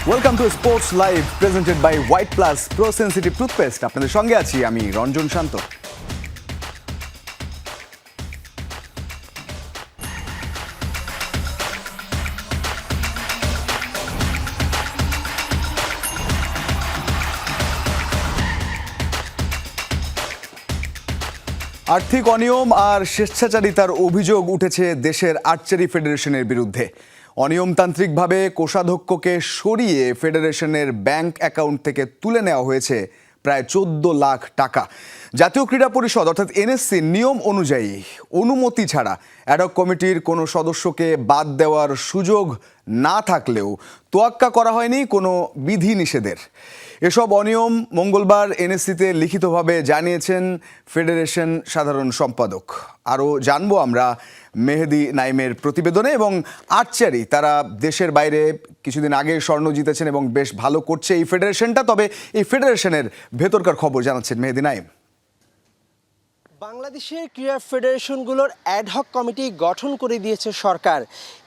Welcome to sports live presented by white plus pro sensitive toothpaste. আপনাদের সঙ্গে আছি আমি রঞ্জন শান্ত। আর্থিক অনিয়ম আর স্বেচ্ছাচারিতার অভিযোগ উঠেছে দেশের আর্চারি ফেডারেশনের বিরুদ্ধে। অনিয়মতান্ত্রিকভাবে কোষাধ্যক্ষকে সরিয়ে ফেডারেশনের ব্যাংক অ্যাকাউন্ট থেকে তুলে নেওয়া হয়েছে প্রায় 14 লাখ টাকা। জাতীয় ক্রীড়া পরিষদ অর্থাৎ এনএসসি নিয়ম অনুযায়ী অনুমতি ছাড়া অ্যাডহক কমিটির কোনো সদস্যকে বাদ দেওয়ার সুযোগ না থাকলেও তোয়াক্কা করা হয়নি কোনো বিধিনিষেধের। এসব অনিয়ম মঙ্গলবার এনএসসিতে লিখিতভাবে জানিয়েছেন ফেডারেশন সাধারণ সম্পাদক। আরও জানবো আমরা মেহেদি নাইমের প্রতিবেদনে। এবং আর্চারি তারা দেশের বাইরে কিছুদিন আগে স্বর্ণ জিতেছেন এবং বেশ ভালো করছে এই ফেডারেশনটা। তবে এই ফেডারেশনের ভেতরকার খবর জানাচ্ছেন মেহেদি নাইম। বাংলাদেশের ক্রীড়া ফেডারেশনগুলোর অ্যাডহক কমিটি গঠন করে দিয়েছে সরকার।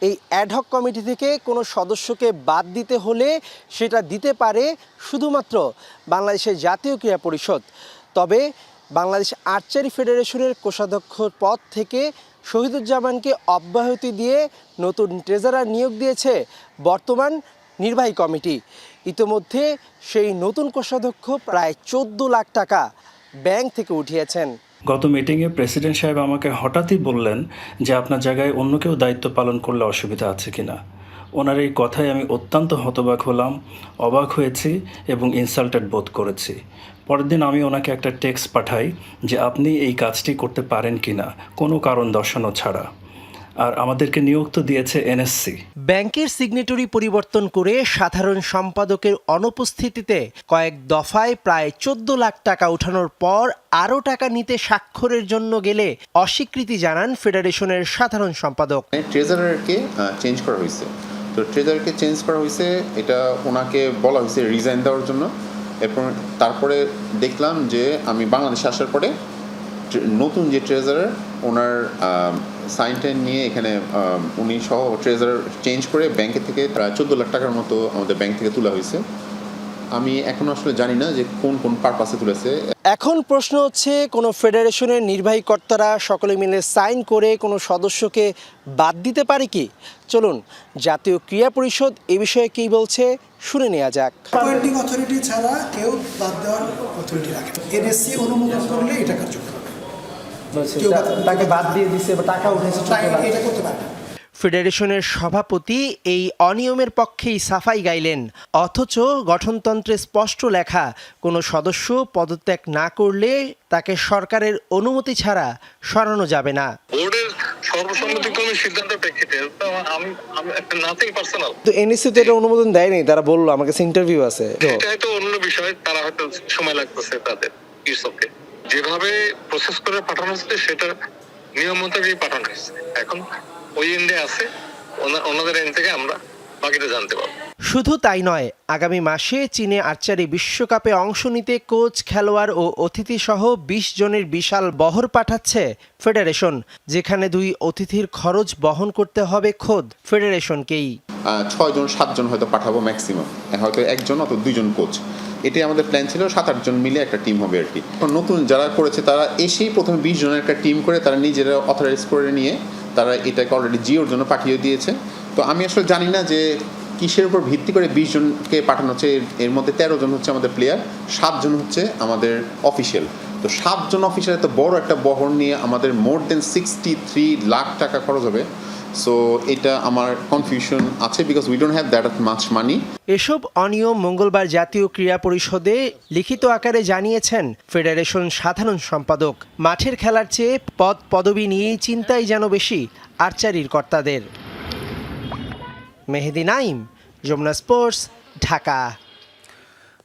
এই অ্যাডহক কমিটি থেকে কোনো সদস্যকে বাদ দিতে হলে সেটা দিতে পারে শুধুমাত্র বাংলাদেশের জাতীয় ক্রীড়া পরিষদ। তবে বাংলাদেশ আর্চারি ফেডারেশনের কোষাধ্যক্ষ পদ থেকে শহীদুজ্জামানকে অব্যাহতি দিয়ে নতুন ট্রেজারার নিয়োগ দিয়েছে বর্তমান নির্বাহী কমিটি। ইতোমধ্যে সেই নতুন কোষাধ্যক্ষ প্রায় 14 লাখ টাকা ব্যাংক থেকে উঠিয়েছেন। গত মিটিংয়ে প্রেসিডেন্ট সাহেব আমাকে হঠাৎই বললেন যে আপনার জায়গায় অন্য কেউ দায়িত্ব পালন করলে অসুবিধা আছে কিনা। ওনার এই কথায় আমি অত্যন্ত হতবাক হলাম, অবাক হয়েছি এবং ইনসাল্টেড বোধ করেছি। পরের দিন আমি ওনাকে একটা টেক্সট পাঠাই যে আপনি এই কাজটি করতে পারেন কিনা, কোনো কারণ দর্শানো ছাড়া। আর আমাদেরকে নিয়োগ তো দিয়েছে এনএসসি। ব্যাংকের সিগনেটরি পরিবর্তন করে সাধারণ সম্পাদকের অনুপস্থিতিতে কয়েক দফায় প্রায় 14 লাখ টাকা উঠানোর পর আরও টাকা নিতে স্বাক্ষরের জন্য গেলে অস্বীকৃতি জানান ফেডারেশনের সাধারণ সম্পাদক। ট্রেজারারকে চেঞ্জ করা হয়েছে, তো ট্রেজারারকে চেঞ্জ করা হয়েছে, এটা ওনাকে বলা হয়েছে রিজাইন দেওয়ার জন্য। তারপরে দেখলাম যে আমি বাংলাদেশে আসার পরে নতুন যে ট্রেজারার ওনার সাইনটা নিয়ে এখানে উনি সহ ট্রেজারার চেঞ্জ করে ব্যাংকে থেকে প্রায় 14 লাখ টাকার মতো আমাদের ব্যাংক থেকে তোলা হয়েছে। আমি এখন আসলে জানি না যে কোন কোন পারপাসে তুলেছে। এখন প্রশ্ন হচ্ছে, কোনো ফেডারেশনের নির্বাহী কর্তারা সকলে মিলে সাইন করে কোনো সদস্যকে বাদ দিতে পারে কি? চলুন জাতীয় ক্রীড়া পরিষদ এ বিষয়ে কী বলছে শুনে নেওয়া যাক। অ্যাপয়েন্টিং অথরিটি ছাড়া কেউ বাদ দেওয়ার অথরিটি রাখে। এনএসসি অনুমোদন করলে এটা কার্যকর। তাকে বাদ দিয়ে দিছে বা টাকা উঠেছে, এটা করতে পারে। ফেডারেশনের সভাপতি এই অনিয়মের পক্ষেই সাফাই গাইলেন, অথচ গঠনতন্ত্রে স্পষ্ট লেখা কোনো সদস্য পদত্যাগ না করলে তাকে সরকারের অনুমতি ছাড়া সরানো যাবে না। বোর্ডের সর্বসম্মতিক্রমে সিদ্ধান্তের প্রেক্ষিতে আমি নাথিং পার্সোনাল। তো এনএসসি তো এটা অনুমোদন দেয়নি, তারা বললো আমার কাছে ইন্টারভিউ আছে। এটা হয়তো অন্য বিষয়, তারা হয়তো সময় লাগতেছে তাদের। ইটসকে যেভাবে প্রসেস করে পাঠানো হচ্ছে সেটা নিয়ম মোতাবেক পাঠানো হয়েছে। এখন ওই এন্ডে আছে, ওনাদের এন্ড থেকে আমরা বাকিটা জানতে পারবো। শুধু তাই নয়, আগামী মাসে চীনে আর্চারি বিশ্বকাপে অংশ নিতে কোচ, খেলোয়াড় ও অতিথি সহ 20 জনের বিশাল বহর পাঠাচ্ছে ফেডারেশন, যেখানে 2 অতিথির খরচ বহন করতে হবে খোদ ফেডারেশনকেই। 6 জন 7 জন হয়তো পাঠাবো ম্যাক্সিমাম, হয়তো 1 জন অথবা 2 জন কোচ। এটাই আমাদের প্ল্যান ছিল, 7-8 জন মিলে একটা টিম হবে আর কি। নতুন যারা করেছে তারা এসেই প্রথমে 20 জনের একটা টিম করে তারা নিজেরা অথরাইজ করে নিয়ে তারা এটাকে অলরেডি জিওর জন্য পাঠিয়ে দিয়েছে। তো আমি আসলে জানি না যে কিসের উপর ভিত্তি করে 20 জনকে পাঠানো হচ্ছে। এর মধ্যে 13 জন হচ্ছে আমাদের প্লেয়ার, 7 জন হচ্ছে আমাদের অফিসিয়াল। তো 7 জন অফিসিয়াল এত বড় একটা বহর নিয়ে আমাদের মোর দেন 63 লাখ টাকা খরচ হবে। সো এটা আমার কনফিউশন আছে, because we don't have that much money. এসব অনিয়ম মঙ্গলবার জাতীয় ক্রীড়া পরিষদে লিখিত আকারে জানিয়েছেন ফেডারেশন সাধারণ সম্পাদক। মাঠের খেলার চেয়ে পদ পদবি নিয়েই চিন্তাই যেন বেশি আর্চারির কর্তাদের। মেহেদি নাইম, যমুনা স্পোর্টস, ঢাকা।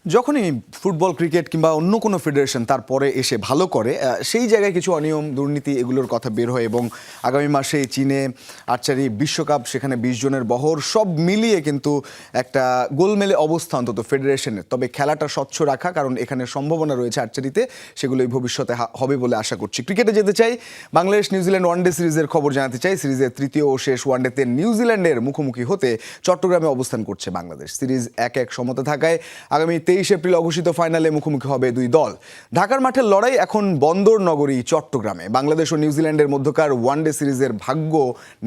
যখনই ফুটবল ক্রিকেট কিংবা অন্য কোনো ফেডারেশন তারপরে এসে ভালো করে সেই জায়গায় কিছু অনিয়ম দুর্নীতি এগুলোর কথা বের হয় এবং আগামী মাসে চীনে আর্চারি বিশ্বকাপ, সেখানে 20 জনের বহর, সব মিলিয়ে কিন্তু একটা গোলমেলে অবস্থা অন্তত ফেডারেশনের। তবে খেলাটা স্বচ্ছ রাখা, কারণ এখানে সম্ভাবনা রয়েছে আর্চারিতে, সেগুলোই ভবিষ্যতে হবে বলে আশা করছি। ক্রিকেটে যেতে চাই, বাংলাদেশ নিউজিল্যান্ড ওয়ানডে সিরিজের খবর জানাতে চাই। সিরিজের তৃতীয় ও শেষ ওয়ানডেতে নিউজিল্যান্ডের মুখোমুখি হতে চট্টগ্রামে অবস্থান করছে বাংলাদেশ। সিরিজ 1-1 সমতা থাকায় আগামী 23 এপ্রিল অঘোষিত ফাইনালে মুখোমুখি হবে দুই দল। ঢাকার মাঠের লড়াই এখন বন্দর নগরী চট্টগ্রামে। বাংলাদেশ ও নিউজিল্যান্ডের মধ্যকার ওয়ানডে সিরিজের ভাগ্য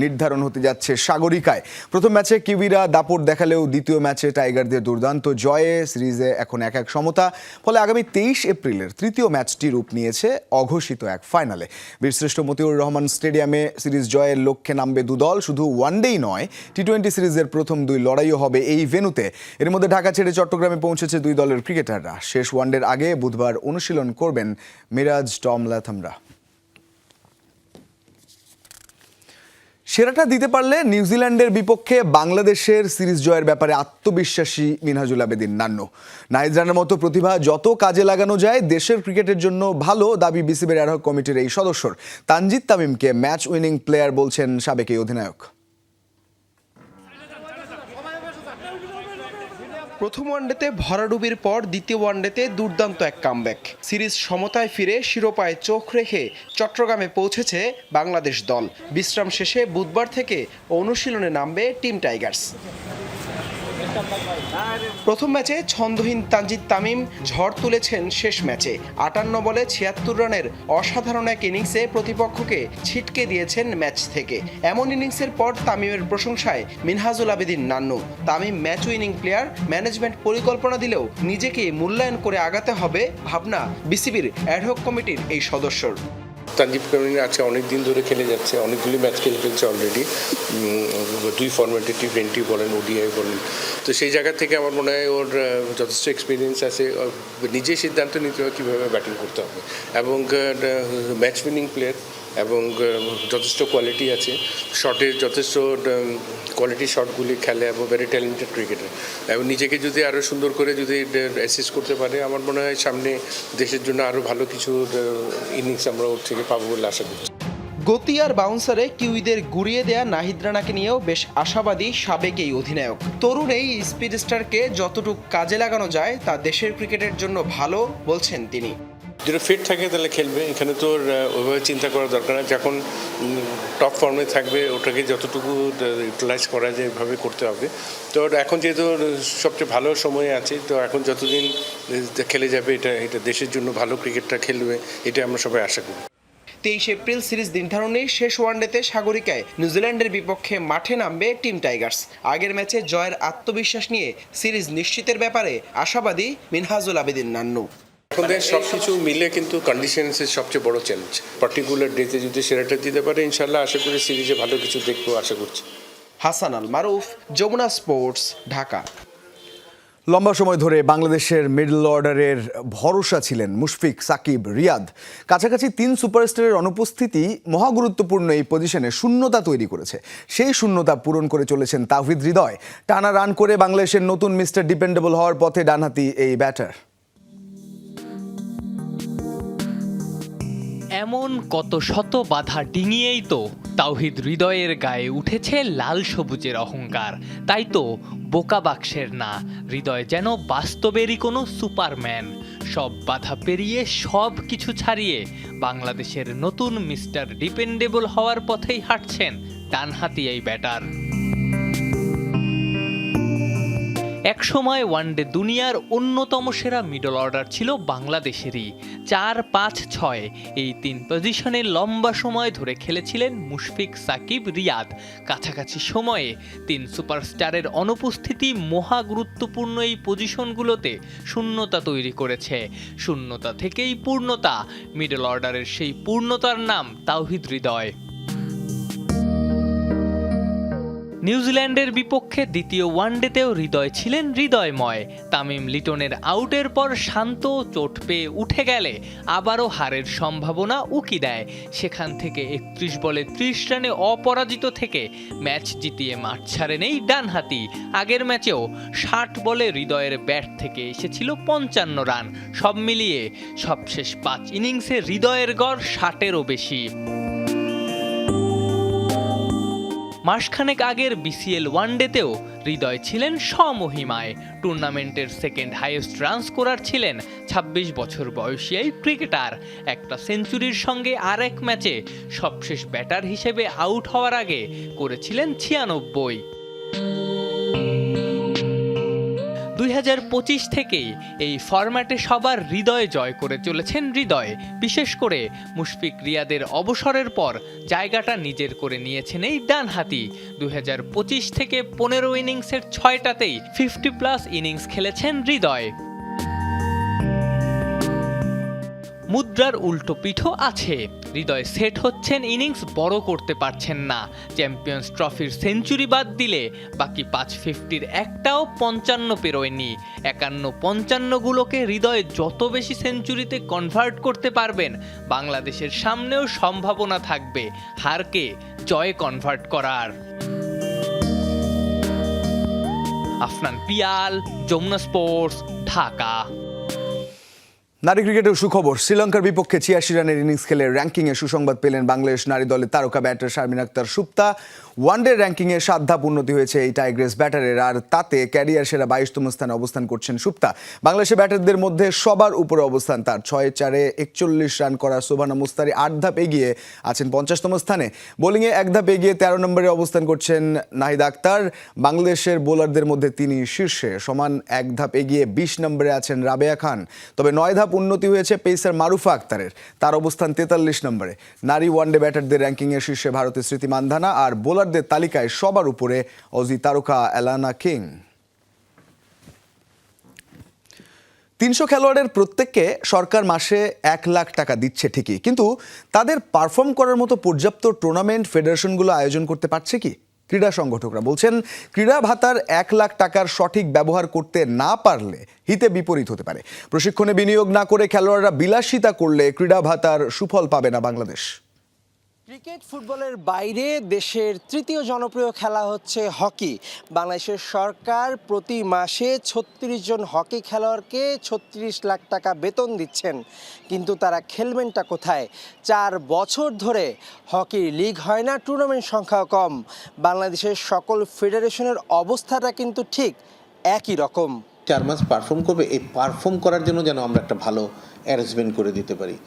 নির্ধারণ হতে যাচ্ছে সাগরিকায়। প্রথম ম্যাচে কিউইরা দাপট দেখালেও দ্বিতীয় ম্যাচে টাইগারদের দুর্দান্ত জয়ে সিরিজে এখন 1-1 সমতা। ফলে আগামী 23 এপ্রিলের তৃতীয় ম্যাচটি রূপ নিয়েছে অঘোষিত এক ফাইনালে। বীরশ্রেষ্ঠ মতিউর রহমান স্টেডিয়ামে সিরিজ জয়ের লক্ষ্যে নামবে দুদল। শুধু ওয়ানডেই নয়, টি-20 সিরিজের প্রথম দুই লড়াইও হবে এই ভেন্যুতে। এর মধ্যে ঢাকা ছেড়ে চট্টগ্রামে পৌঁছেছে দুই দলের ক্রিকেটাররা। শেষ ওয়ানডের আগে বুধবার অনুশীলন করবেন মিরাজ, টম লাথামরা। সেরাটা দিতে পারলে নিউজিল্যান্ডের বিপক্ষে বাংলাদেশের সিরিজ জয়ের ব্যাপারে আত্মবিশ্বাসী মিনহাজুল আবেদিন নান্নু। নাহিদ রানার মতো প্রতিভা যত কাজে লাগানো যায় দেশের ক্রিকেটের জন্য ভালো, দাবি বিসিবির অ্যাডহক কমিটির এই সদস্যর। তানজিদ তামিমকে ম্যাচ উইনিং প্লেয়ার বলছেন সাবেক এই অধিনায়ক। প্রথম ওয়ানডেতে ভরাডুবির পর দ্বিতীয় ওয়ানডেতে দুর্দান্ত এক কামব্যাক। সিরিজ সমতায় ফিরে শিরোপায় চোখ রেখে চট্টগ্রামে পৌঁছেছে বাংলাদেশ দল। বিশ্রাম শেষে বুধবার থেকে অনুশীলনে নামবে টিম টাইগার্স। প্রথম ম্যাচে ছন্দহীন তানজিদ তামিম ঝড় তুলেছেন শেষ ম্যাচে। 58 বলে 76 রানের অসাধারণ এক ইনিংসে প্রতিপক্ষকে ছিটকে দিয়েছেন ম্যাচ থেকে। এমন ইনিংসের পর তামিমের প্রশংসায় Minhajul Abedin Nannu. Tamim match winning player, management পরিকল্পনা দিলেও নিজেকে মূল্যায়ন করে আগাতে হবে ভাবনা বিসিবির অ্যাডহক কমিটির এই সদস্যর। তানজিদ তামিম আজকে অনেক দিন ধরে খেলে যাচ্ছে, অনেকগুলি ম্যাচ খেলে ফেলছে অলরেডি, দুই ফরম্যাটে, টি-20 বলেন, ওডিআই বলেন। তো সেই জায়গা থেকে আমার মনে হয় ওর যথেষ্ট এক্সপিরিয়েন্স আছে, নিজেই সিদ্ধান্ত নিতে হবে কীভাবে ব্যাটিং করতে হবে, এবং ম্যাচ উইনিং প্লেয়ার এবং যথেষ্ট কোয়ালিটি আছে, শটের যথেষ্ট কোয়ালিটি শটগুলি খেলে এবং ভেরি ট্যালেন্টেড ক্রিকেটার, এবং নিজেকে যদি আরও সুন্দর করে যদি অ্যাসিস্ট করতে পারে, আমার মনে হয় সামনে দেশের জন্য আরও ভালো কিছু ইনিংস আমরা ওর থেকে পাবো বলে আশা করছি। গতি আর বাউন্সারে কিউইদের গুড়িয়ে দেয়া নাহিদ রানাকে নিয়েও বেশ আশাবাদী সাবেক এই অধিনায়ক। তরুণ এই স্পিড স্টারকে যতটুকু কাজে লাগানো যায় তা দেশের ক্রিকেটের জন্য ভালো বলছেন তিনি। যদি ফিট থাকে তাহলে খেলবে, এখানে তো ওইভাবে চিন্তা করার দরকার না। যখন টপ ফর্মে থাকবে ওটাকে যতটুকু ইউটিলাইজ করা যায় এভাবে করতে হবে। তো এখন যেহেতু সবচেয়ে ভালো সময় আছে, তো এখন যতদিন খেলে যাবে এটা দেশের জন্য ভালো ক্রিকেটটা খেলবে, এটা আমরা সবাই আশা করি। 23 এপ্রিল সিরিজ নির্ধারণী শেষ ওয়ানডেতে সাগরিকায় নিউজিল্যান্ডের বিপক্ষে মাঠে নামবে টিম টাইগার্স। আগের ম্যাচে জয়ের আত্মবিশ্বাস নিয়ে সিরিজ নিশ্চিতের ব্যাপারে আশাবাদী মিনহাজুল আবেদিন নান্নু। এখন সব কিছু মিলে কিন্তু কন্ডিশনসের সবচেয়ে বড় চ্যালেঞ্জ। পার্টিকুলার ডেতে যদি সেরাটা দিতে পারে, ইনশাল্লাহ আশা করি সিরিজে ভালো কিছু দেখবো আশা করছি। হাসান আল মারুফ, যমুনা স্পোর্টস, ঢাকা। লম্বা সময় ধরে বাংলাদেশের মিডল অর্ডারের ভরসা ছিলেন মুশফিক, সাকিব, রিয়াদ। কাছাকাছি 3 সুপারস্টারের অনুপস্থিতি মহাগুরুত্বপূর্ণ এই পজিশনে শূন্যতা তৈরি করেছে। সেই শূন্যতা পূরণ করে চলেছেন তাওহিদ হৃদয়। টানা রান করে বাংলাদেশের নতুন মিস্টার ডিপেন্ডেবল হওয়ার পথে ডানহাতি এই ব্যাটার। এমন কত শত বাধা ডিঙিয়েই তো তাওহিদ হৃদয়ের গায়ে উঠেছে লাল সবুজের অহংকার। তাই তো বোকা বাক্সের না, হৃদয় যেন বাস্তবেরই কোনো সুপারম্যান। সব বাধা পেরিয়ে সব কিছু ছাড়িয়ে বাংলাদেশের নতুন মিস্টার ডিপেন্ডেবল হওয়ার পথেই হাঁটছেন ডানহাতি এই ব্যাটার। একসময় ওয়ানডে দুনিয়ার অন্যতম সেরা মিডল অর্ডার ছিল বাংলাদেশেরই। 4, 5, 6 এই 3 পজিশনে লম্বা সময় ধরে খেলেছিলেন মুশফিক, সাকিব, রিয়াদ। কাছাকাছি সময়ে 3 সুপারস্টারের অনুপস্থিতি মহা গুরুত্বপূর্ণ এই পজিশনগুলোতে শূন্যতা তৈরি করেছে। শূন্যতা থেকেই পূর্ণতা। মিডল অর্ডারের সেই পূর্ণতার নাম তাওহিদ হৃদয়। নিউজিল্যান্ডের বিপক্ষে দ্বিতীয় ওয়ানডেতেও হৃদয় ছিলেন হৃদয়ময়। তামিম লিটনের আউটের পর শান্ত চোট পেয়ে উঠে গেলে আবারও হারের সম্ভাবনা উকি দেয়। সেখান থেকে 31 বলে 30 রানে অপরাজিত থেকে ম্যাচ জিতিয়ে মাঠ ছাড়েন এই ডানহাতি। আগের ম্যাচেও 60 বলে হৃদয়ের ব্যাট থেকে এসেছিল 55 রান। সব মিলিয়ে সবশেষ 5 ইনিংসে হৃদয়ের গড় 60-এরও বেশি। মাসখানেক আগের বিসিএল ওয়ানডেতেও হৃদয় ছিলেন স্বমহিমায়। টুর্নামেন্টের সেকেন্ড হাইয়েস্ট রান স্কোরার ছিলেন 26 বছর বয়সী এই ক্রিকেটার। একটা সেঞ্চুরির সঙ্গে আরেক ম্যাচে সবশেষ ব্যাটার হিসেবে আউট হওয়ার আগে করেছিলেন 96। 2025 থেকেই এই ফরম্যাটে সবার হৃদয় জয় করে চলেছেন হৃদয়। বিশেষ করে মুশফিক রিয়াদের অবসরের পর জায়গাটা নিজের করে নিয়েছেন এই ডানহাতি। 2025 থেকে 15 ইনিংসের 6টাতেই 50+ ইনিংস খেলেছেন হৃদয়। মুদ্রার উল্টো পিঠও আছে। হৃদয় সেট হচ্ছেন, ইনিংস বড় করতে পারছেন না। চ্যাম্পিয়ন্স ট্রফির সেঞ্চুরি বাদ দিলে বাকি 550-র একটাও 55 পেরোয়নি। 51-55গুলোকে হৃদয় যত বেশি সেঞ্চুরিতে কনভার্ট করতে পারবেন, বাংলাদেশের সামনেও সম্ভাবনা থাকবে হারকে জয়ে কনভার্ট করার। আফনান পিয়াল, যমুনা স্পোর্টস, ঢাকা। নারী ক্রিকেটেও সুখবর। শ্রীলঙ্কার বিপক্ষে 86 রানের ইনিংস খেলে র্যাঙ্কিংয়ে সুসংবাদ পেলেন বাংলাদেশ নারী দলের তারকা ব্যাটার শারমিন আক্তার সুপ্তা। ওয়ানডে র্যাঙ্কিংয়ে 7 ধাপ উন্নতি হয়েছে এই টাইগ্রেস ব্যাটারের, আর তাতে ক্যারিয়ার সেরা 22তম স্থানে অবস্থান করছেন সুপ্তা। বাংলাদেশের ব্যাটারদের মধ্যে সবার উপরে অবস্থান তার। 6-4-এ 41 রান করা শোভানা মুস্তারি 8 ধাপ এগিয়ে আছেন 50তম স্থানে। বোলিংয়ে 1 ধাপ এগিয়ে 13 নম্বরে অবস্থান করছেন নাহিদ আক্তার। বাংলাদেশের বোলারদের মধ্যে তিনি শীর্ষে। সমান 1 ধাপ এগিয়ে 20 নম্বরে আছেন রাবেয়া খান। তবে 9 ধাপ উন্নতি হয়েছে পেসার মারুফা আক্তারের, তার অবস্থান 43 নম্বরে। নারী ওয়ানডে ব্যাটারদের র্যাঙ্কিংয়ে শীর্ষে ভারতের স্মৃতি মান্ধানা, আর বোলারদের তালিকায় সবার উপরে অজি তারকা এলানা কিং। 300 খেলোয়াড়ের প্রত্যেককে সরকার মাসে 1 লাখ টাকা দিচ্ছে ঠিকই, কিন্তু তাদের পারফর্ম করার মতো পর্যাপ্ত টুর্নামেন্ট ফেডারেশনগুলো আয়োজন করতে পারছে কি? ক্রীড়া সংগঠকরা বলছেন ক্রীড়া ভাতার 1 লাখ টাকার সঠিক ব্যবহার করতে না পারলে হিতে বিপরীত হতে পারে। প্রশিক্ষণে বিনিয়োগ না করে খেলোয়াড়রা বিলাসিতা করলে ক্রীড়া ভাতার সুফল পাবে না বাংলাদেশ। ক্রিকেট ফুটবলের বাইরে দেশের তৃতীয় জনপ্রিয় খেলা হচ্ছে হকি। বাংলাদেশের সরকার প্রতি মাসে 36 জন হকি খেলোয়াড়কে 36 লাখ টাকা বেতন দিচ্ছেন, কিন্তু তারা খেলবেনটা কোথায়? 4 বছর ধরে হকি লিগ হয় না, টুর্নামেন্ট সংখ্যাও কম। বাংলাদেশের সকল ফেডারেশনের অবস্থাটা কিন্তু ঠিক একই রকম। 4 মাস পারফর্ম করবে, এই পারফর্ম করার জন্য যেন আমরা একটা ভালো অ্যারেঞ্জমেন্ট করে দিতে পারি।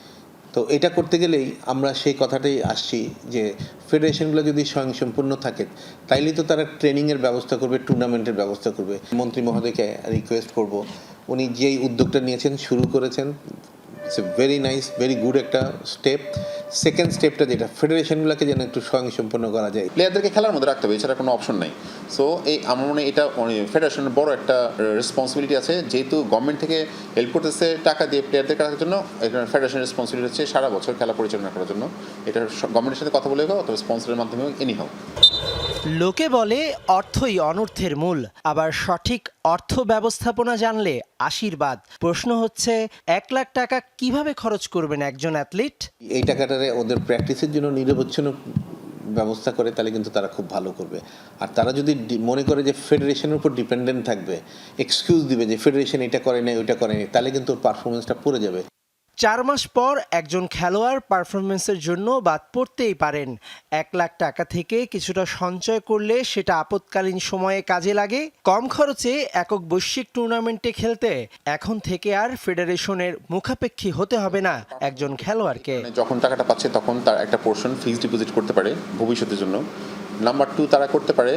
তো এটা করতে গেলেই আমরা সেই কথাটাই আসছি যে ফেডারেশনগুলো যদি স্বয়ংসম্পূর্ণ থাকে তাইলেই তো তারা ট্রেনিংয়ের ব্যবস্থা করবে, টুর্নামেন্টের ব্যবস্থা করবে। মন্ত্রী মহোদয়কে রিকোয়েস্ট করব, উনি যেই উদ্যোগটা নিয়েছেন, শুরু করেছেন, it's a very nice, very good একটা স্টেপ। সেকেন্ড স্টেপটা যেটা ফেডারেশনগুলোকে যেন একটু স্বয়ংসম্পন্ন করা যায়, প্লেয়ারদেরকে খেলার মধ্যে রাখতে হবে, এছাড়া কোনো অপশন নাই। সো এই আমার মনে হয় এটা ফেডারেশনের বড় একটা রেসপন্সিবিলিটি আছে, যেহেতু গভর্নমেন্ট থেকে হেল্প করতেছে টাকা দিয়ে প্লেয়ারদের রাখার জন্য। ফেডারেশনের রেসপন্সিবিলিটি হচ্ছে সারা বছর খেলা পরিচালনা করার জন্য। এটা গভর্নমেন্টের সাথে কথা বলে হোক অথবা স্পন্সরের মাধ্যমে এনি হোক। লোকে বলে অর্থই অনর্থের মূল, আবার সঠিক অর্থ ব্যবস্থাপনা জানলে আশীর্বাদ। প্রশ্ন হচ্ছে 1 লাখ টাকা কিভাবে খরচ করবেন একজন অ্যাথলিট? এই টাকাটারে ওদের প্র্যাকটিসের জন্য নিরবচ্ছিন্ন ব্যবস্থা করে তাহলে কিন্তু তারা খুব ভালো করবে। আর তারা যদি মনে করে যে ফেডারেশনের উপর ডিপেন্ডেন্ট থাকবে, এক্সকিউজ দিবে যে ফেডারেশন এটা করে না ওইটা করেনি, তাহলে কিন্তু পারফরমেন্সটা পড়ে যাবে। 4 মাস পর একজন খেলোয়াড় পারফরমেন্সের জন্য বাদ পড়তেই পারেন। 1 লাখ টাকা থেকে কিছুটা সঞ্চয় করলে সেটা আপৎকালীন সময়ে কাজে লাগে। কম খরচে একক বৈশ্বিক টুর্নামেন্টে খেলতে এখন থেকে আর ফেডারেশনের মুখাপেক্ষী হতে হবে না একজন খেলোয়াড়কে। যখন টাকাটা পাচ্ছে তখন তার একটা পোর্শন ফিক্সড ডিপোজিট করতে পারে ভবিষ্যতের জন্য। নাম্বার 2, তারা করতে পারে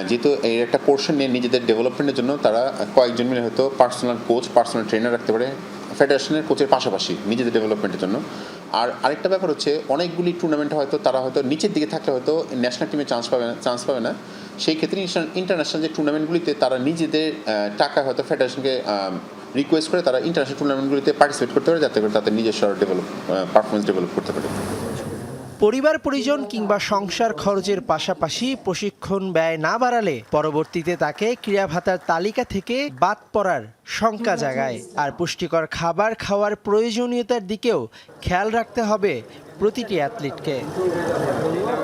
যেহেতু এর একটা পোর্শন নিয়ে নিজেদের ডেভেলপমেন্টের জন্য তারা কয়েকজন মিলে হয়তো পার্সোনাল কোচ, পার্সোনাল ট্রেনার রাখতে পারে ফেডারেশনের কোচের পাশাপাশি নিজেদের ডেভেলপমেন্টের জন্য। আর আরেকটা ব্যাপার হচ্ছে অনেকগুলি টুর্নামেন্টে হয়তো তারা হয়তো নিচের দিকে থাকলে হয়তো ন্যাশনাল টিমে চান্স পাবে না। সেই ক্ষেত্রে ইন্টারন্যাশনাল যে টুর্নামেন্টগুলিতে তারা নিজেদের টাকা হয়তো ফেডারেশনকে রিকোয়েস্ট করে তারা ইন্টারন্যাশনাল টুর্নামেন্টগুলিতে পার্টিসিপেট করতে পারে, যাতে করে তাদের নিজস্ব পারফরমেন্স ডেভেলপ করতে পারে। পরিবার পরিজন কিংবা সংসার খরচের পাশাপাশি প্রশিক্ষণ ব্যয় না বাড়ালে পরবর্তীতে তাকে ক্রীড়া ভাতার তালিকা থেকে বাদ পড়ার শঙ্কা জাগায়। আর পুষ্টিকর খাবার খাওয়ার প্রয়োজনীয়তার দিকেও খেয়াল রাখতে হবে প্রতিটি অ্যাথলিটকে।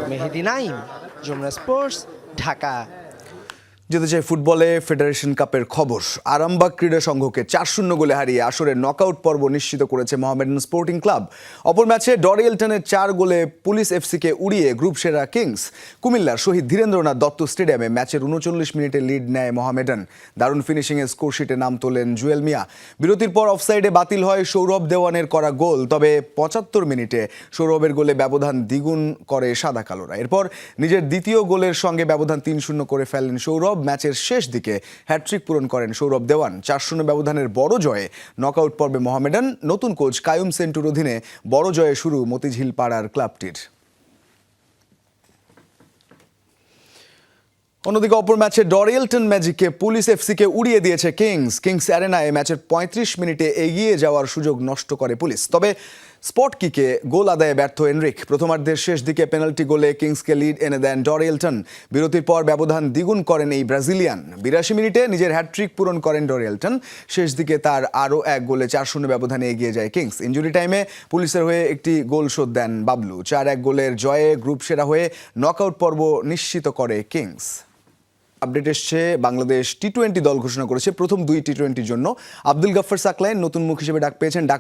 মেহেদি নাইম, যমুনা স্পোর্টস, ঢাকা। যেতে চাই ফুটবলে ফেডারেশন কাপের খবর। আরামবাগ ক্রীড়া সংঘকে 4-0 গোলে হারিয়ে আসরের নকআউট পর্ব নিশ্চিত করেছে মোহামেডান স্পোর্টিং ক্লাব। অপর ম্যাচে ডরিয়েলটনের 4 গোলে পুলিশ এফসিকে উড়িয়ে গ্রুপ সেরা কিংস। কুমিল্লার শহীদ ধীরেন্দ্রনাথ দত্ত স্টেডিয়ামে ম্যাচের 39 মিনিটে লিড নেয় মোহামেডান। দারুণ ফিনিশিংয়ে স্কোরশিটে নাম তোলেন জুয়েল মিয়া। বিরতির পর অফসাইডে বাতিল হয় সৌরভ দেওয়ানের করা গোল, তবে 75 মিনিটে সৌরভের গোলে ব্যবধান দ্বিগুণ করে সাদা কালোরা। এরপর নিজের দ্বিতীয় গোলের সঙ্গে ব্যবধান 3-0 করে ফেলেন সৌরভ। ম্যাচের শেষ দিকে হ্যাটট্রিক পূরণ করেন সৌরভ দেওয়ান। 4-0 ব্যবধানের বড় জয়ে নকআউট পর্বে মোহামেডান। নতুন কোচ কায়ুম সেন্টুর অধীনে বড় জয়ে শুরু মতিঝিল পাড়ার ক্লাবটির। অন্যদিকে অপর ম্যাচে ডরিয়েলটন ম্যাজিককে পুলিশ এফসিকে উড়িয়ে দিয়েছে কিংস। কিংস অ্যারেনায় ম্যাচের 35 মিনিটে এগিয়ে যাওয়ার সুযোগ নষ্ট করে পুলিশ, তবে স্পট কিকে গোল আদায়ে ব্যর্থ এনরিক। প্রথমার্ধের শেষ দিকে পেনাল্টি গোলে কিংসকে লিড এনে দেন ডরিয়েলটন। বিরতির পর ব্যবধান দ্বিগুণ করেন এই ব্রাজিলিয়ান। 82 মিনিটে নিজের হ্যাটট্রিক পূরণ করেন ডরিয়েলটন। শেষ দিকে তার আরও এক গোলে 4-0 ব্যবধানে এগিয়ে যায় কিংস। ইনজুরি টাইমে পুলিশের হয়ে একটি গোল শোধ দেন বাবলু। 4-1 গোলের জয়ে গ্রুপ সেরা হয়ে নকআউট পর্ব নিশ্চিত করে কিংস। আপডেট এসছে, বাংলাদেশ টি-20 দল ঘোষণা করেছে প্রথম 2 টি-20-র জন্য। আব্দুল গাফফার সাকলাইন নতুন মুখ হিসেবে ডাক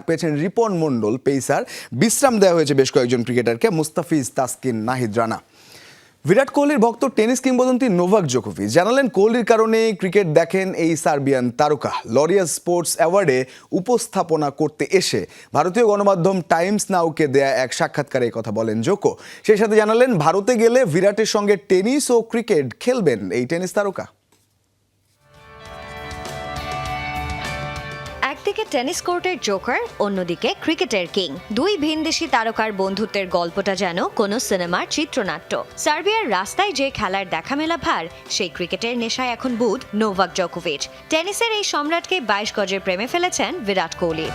পেয়েছেন রিপন মণ্ডল পেসার। বিশ্রাম দেওয়া হয়েছে বেশ কয়েকজন ক্রিকেটারকে, মুস্তাফিজ, তাসকিন, নাহিদ রানা। বিরাট কোহলির ভক্ত টেনিস কিংবদন্তি নোভাক জোকোভিচ জানালেন কোহলির কারণে ক্রিকেট দেখেন এই সার্বিয়ান তারকা। লরিয়াস স্পোর্টস অ্যাওয়ার্ডে উপস্থাপনা করতে এসে ভারতীয় গণমাধ্যম টাইমস নাউকে দেয়া এক সাক্ষাৎকারে এই কথা বলেন জোকো। সেই সাথে জানালেন ভারতে গেলে বিরাটের সঙ্গে টেনিস ও ক্রিকেট খেলবেন এই টেনিস তারকা। একদিকে টেনিস কোর্টের জোকার, অন্যদিকে ক্রিকেটের কিং। দুই ভিনদেশি তারকার বন্ধুত্বের গল্পটা যেন কোনো সিনেমার চিত্রনাট্য। সার্বিয়ার রাস্তায় যে খেলার দেখা মেলা ভার, সেই ক্রিকেটের নেশায় এখন বুঁদ নোভাক জোকোভিচ। টেনিসের এই সম্রাটকে 22 গজের প্রেমে ফেলেছেন বিরাট কোহলি।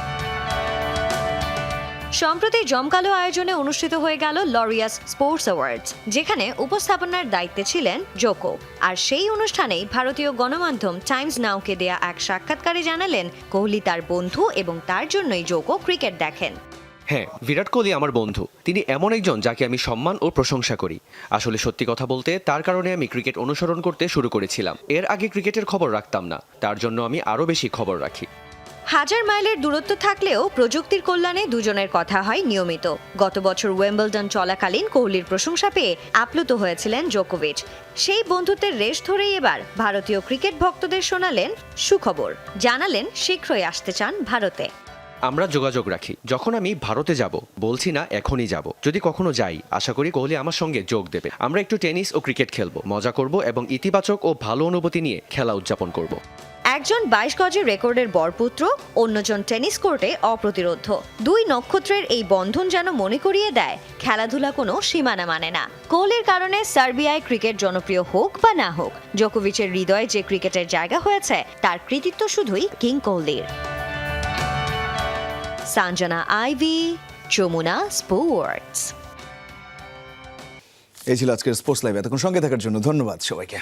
সম্প্রতি জমকালো আয়োজনে অনুষ্ঠিত হয়ে গেল লরিয়াস স্পোর্টস অ্যাওয়ার্ডস, যেখানে উপস্থাপনার দায়িত্বে ছিলেন জোকো। আর সেই অনুষ্ঠানেই ভারতীয় গণমাধ্যম টাইমস নাউকে দেয়া এক সাক্ষাৎকারে জানালেন কোহলি তার বন্ধু এবং তার জন্যই জোকো ক্রিকেট দেখেন। হ্যাঁ, বিরাট কোহলি আমার বন্ধু। তিনি এমন একজন যাকে আমি সম্মান ও প্রশংসা করি। আসলে সত্যি কথা বলতে তার কারণে আমি ক্রিকেট অনুসরণ করতে শুরু করেছিলাম। এর আগে ক্রিকেটের খবর রাখতাম না, তার জন্য আমি আরও বেশি খবর রাখি। হাজার মাইলের দূরত্ব থাকলেও প্রযুক্তির কল্যাণে দুজনের কথা হয় নিয়মিত। গত বছর ওয়েম্বলডন চলাকালীন কোহলির প্রশংসা পেয়ে আপ্লুত হয়েছিলেন জোকোভিচ। সেই বন্ধুত্বের রেশ ধরেই এবার ভারতীয় ক্রিকেট ভক্তদের শোনালেন সুখবর। জানালেন শীঘ্রই আসতে চান ভারতে। আমরা যোগাযোগ রাখি। যখন আমি ভারতে যাব, বলছি না এখনই যাব, যদি কখনো যাই আশা করি কোহলি আমার সঙ্গে যোগ দেবে। আমরা একটু টেনিস ও ক্রিকেট খেলবো, মজা করব এবং ইতিবাচক ও ভালো অনুভূতি নিয়ে খেলা উদযাপন করব। একজন 22 গজের রেকর্ডের বরপুত্র, অন্যজন টেনিস কোর্টে অপ্রতিরোধ্য। দুই নক্ষত্রের এই বন্ধন যেন মনে করিয়ে দেয় খেলাধুলা কোনো সীমানা মানে না। কোহলির কারণে সার্বিয়ায় ক্রিকেট জনপ্রিয় হোক বা না হোক, জোকোভিচের হৃদয়ে যে ক্রিকেটের জায়গা হয়েছে তার কৃতিত্ব শুধুই কিং কোহলির। সাঞ্জনা আইভি, যমুনা স্পোর্টস। এই ছিল আজকের স্পোর্টস লাইভ। এতক্ষণ সঙ্গে থাকার জন্য ধন্যবাদ সবাইকে।